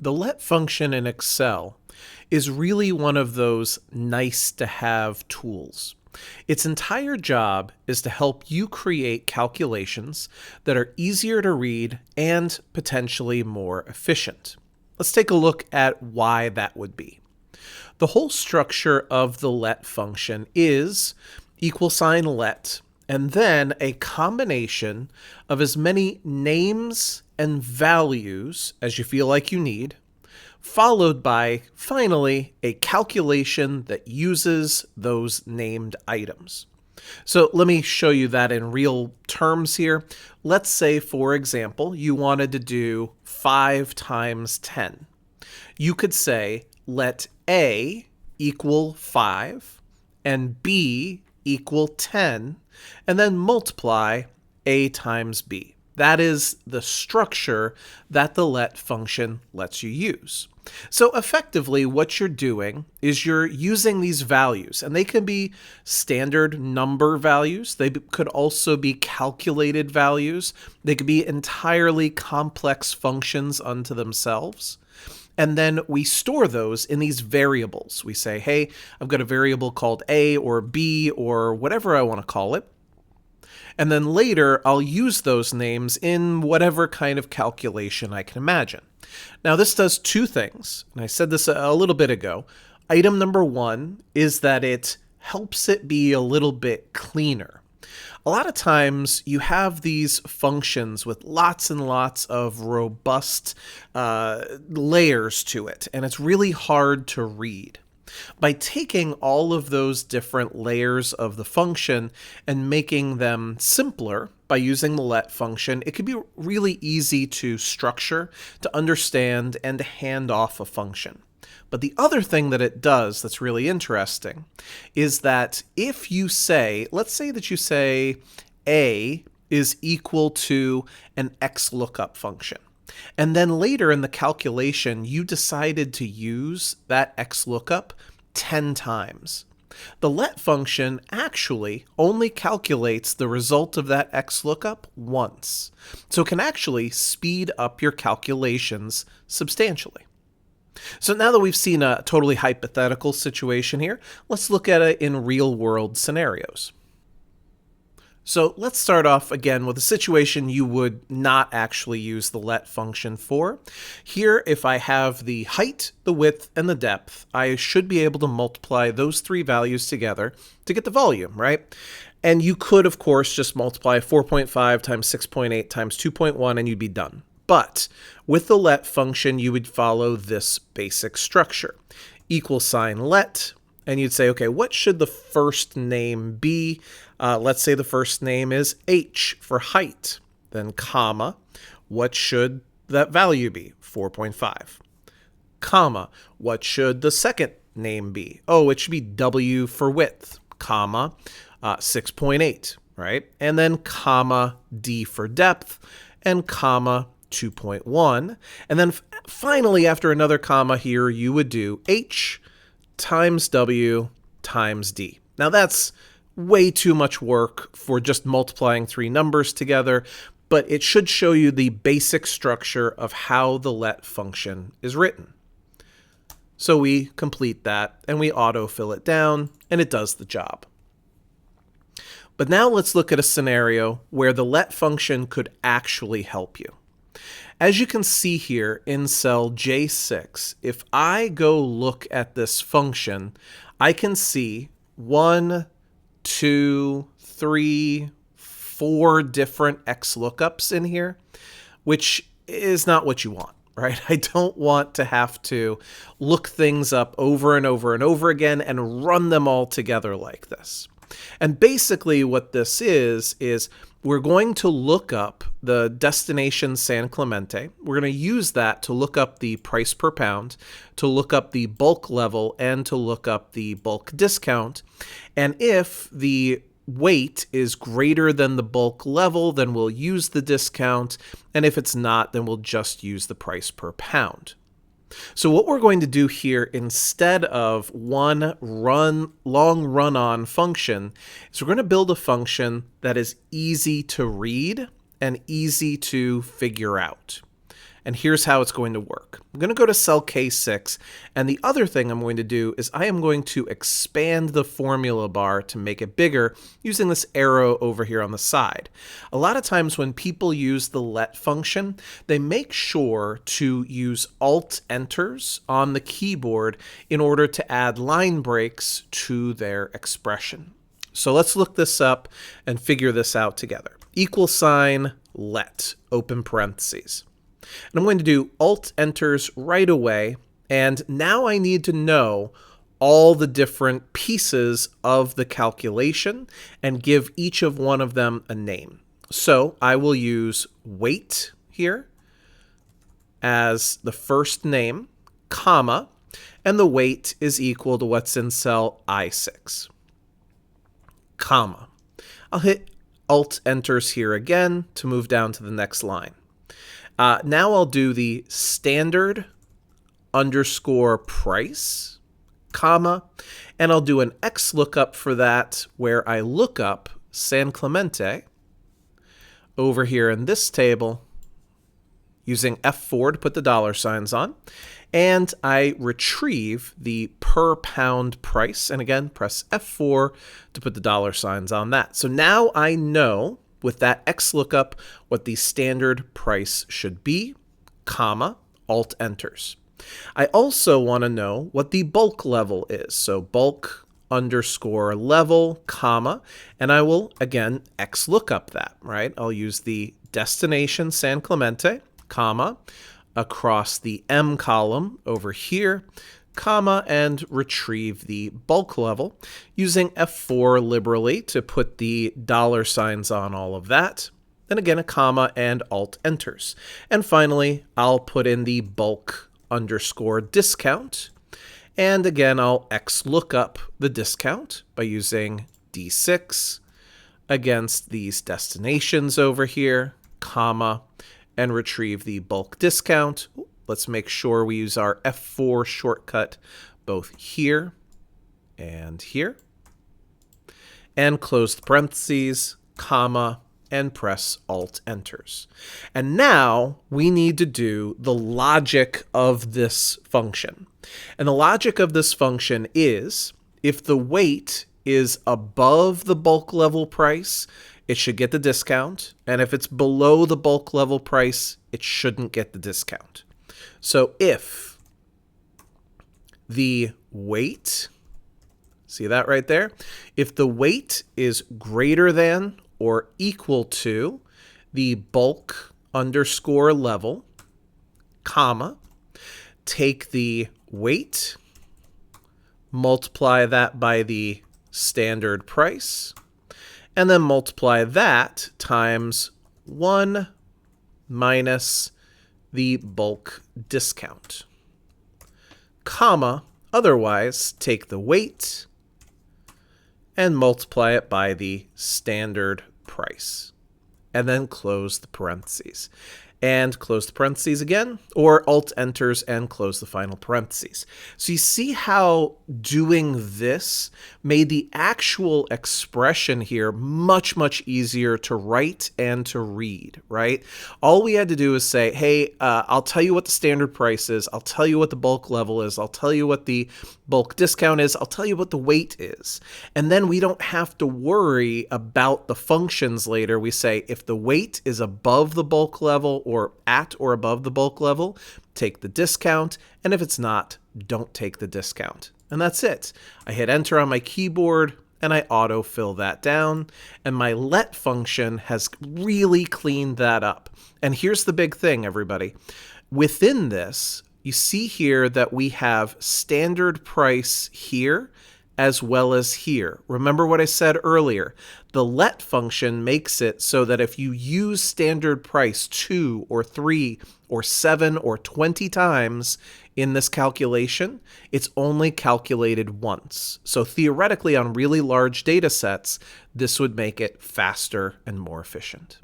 The let function in Excel is really one of those nice to have tools. Its entire job is to help you create calculations that are easier to read and potentially more efficient. Let's take a look at why that would be. The whole structure of the let function is equal sign let, and then a combination of as many names and values as you feel like you need, followed by, finally, a calculation that uses those named items. So let me show you that in real terms here. Let's say, for example, you wanted to do 5 times 10. You could say, let A equal 5 and B equal 10, and then multiply A times B. That is the structure that the let function lets you use. So effectively, what you're doing is you're using these values, and they can be standard number values. They could also be calculated values. They could be entirely complex functions unto themselves. And then we store those in these variables. We say, hey, I've got a variable called A or B or whatever I want to call it. And then later, I'll use those names in whatever kind of calculation I can imagine. Now, this does two things, and I said this a little bit ago. Item number one is that it helps it be a little bit cleaner. A lot of times, you have these functions with lots and lots of robust layers to it, and it's really hard to read. By taking all of those different layers of the function and making them simpler by using the let function, it can be really easy to structure, to understand, and to hand off a function. But the other thing that it does that's really interesting is that if you say, let's say that you say A is equal to an XLOOKUP function. And then later in the calculation, you decided to use that XLOOKUP 10 times. The let function actually only calculates the result of that XLOOKUP once. So it can actually speed up your calculations substantially. So now that we've seen a totally hypothetical situation here, let's look at it in real-world scenarios. So let's start off again with a situation you would not actually use the let function for. Here, if I have the height, the width, and the depth, I should be able to multiply those three values together to get the volume, right? And you could, of course, just multiply 4.5 times 6.8 times 2.1 and you'd be done. But with the let function, you would follow this basic structure. Equal sign let, and you'd say, okay, what should the first name be? Let's say the first name is H for height. Then comma, what should that value be? 4.5. Comma, what should the second name be? Oh, it should be W for width. Comma, 6.8, right? And then comma, D for depth, and comma, 2.1. And then finally, after another comma here, you would do H times W times D. Now that's way too much work for just multiplying three numbers together, but it should show you the basic structure of how the let function is written. So we complete that and we autofill it down and it does the job. But now let's look at a scenario where the let function could actually help you. As you can see here in cell J6, if I go look at this function, I can see 1, 2, 3, 4 different XLOOKUPs in here, which is not what you want, right? I don't want to have to look things up over and over and over again and run them all together like this. And basically what this is we're going to look up the destination San Clemente. We're going to use that to look up the price per pound, to look up the bulk level, and to look up the bulk discount. And if the weight is greater than the bulk level, then we'll use the discount. And if it's not, then we'll just use the price per pound. So what we're going to do here, instead of one long run-on function, is we're going to build a function that is easy to read and easy to figure out. And here's how it's going to work. I'm going to go to cell K6, and the other thing I'm going to do is I am going to expand the formula bar to make it bigger using this arrow over here on the side. A lot of times when people use the let function, they make sure to use Alt-Enters on the keyboard in order to add line breaks to their expression. So let's look this up and figure this out together. =, let, open parentheses. And I'm going to do Alt-Enters right away, and now I need to know all the different pieces of the calculation and give each of one of them a name. So I will use weight here as the first name, comma, and the weight is equal to what's in cell I6, comma. I'll hit Alt-Enters here again to move down to the next line. Now I'll do the standard underscore price, comma, and I'll do an XLOOKUP for that where I look up San Clemente over here in this table using F4 to put the dollar signs on, and I retrieve the per pound price, and again, press F4 to put the dollar signs on that. So now I know with that XLOOKUP what the standard price should be, comma, Alt-Enters. I also want to know what the bulk level is. So bulk underscore level, comma, and I will, again, XLOOKUP that, right? I'll use the destination San Clemente, comma, across the M column over here, comma, and retrieve the bulk level using F4 liberally to put the dollar signs on all of that. Then again, a comma and Alt-Enters. And finally, I'll put in the bulk underscore discount. And again, I'll XLOOKUP the discount by using D6 against these destinations over here, comma, and retrieve the bulk discount. Let's make sure we use our F4 shortcut both here and here. And close the parentheses, comma, and press Alt-Enters. And now we need to do the logic of this function. And the logic of this function is if the weight is above the bulk level price, it should get the discount. And if it's below the bulk level price, it shouldn't get the discount. So if the weight, see that right there? If the weight is greater than or equal to the bulk underscore level, comma, take the weight, multiply that by the standard price, and then multiply that times 1 minus the bulk discount, comma, otherwise take the weight and multiply it by the standard price, and then close the parentheses. And close the parentheses again, or Alt-Enters and close the final parentheses. So you see how doing this made the actual expression here much, much easier to write and to read, right? All we had to do is say, hey, I'll tell you what the standard price is, I'll tell you what the bulk level is, I'll tell you what the bulk discount is, I'll tell you what the weight is. And then we don't have to worry about the functions later. We say if the weight is above the bulk level or at or above the bulk level, take the discount, and if it's not, don't take the discount. And that's it. I hit enter on my keyboard and I autofill that down, and my let function has really cleaned that up. And here's the big thing, everybody. Within this, you see here that we have standard price here as well as here. Remember what I said earlier. The let function makes it so that if you use standard price 2 or 3 or 7 or 20 times in this calculation, it's only calculated once. So theoretically, on really large data sets, this would make it faster and more efficient.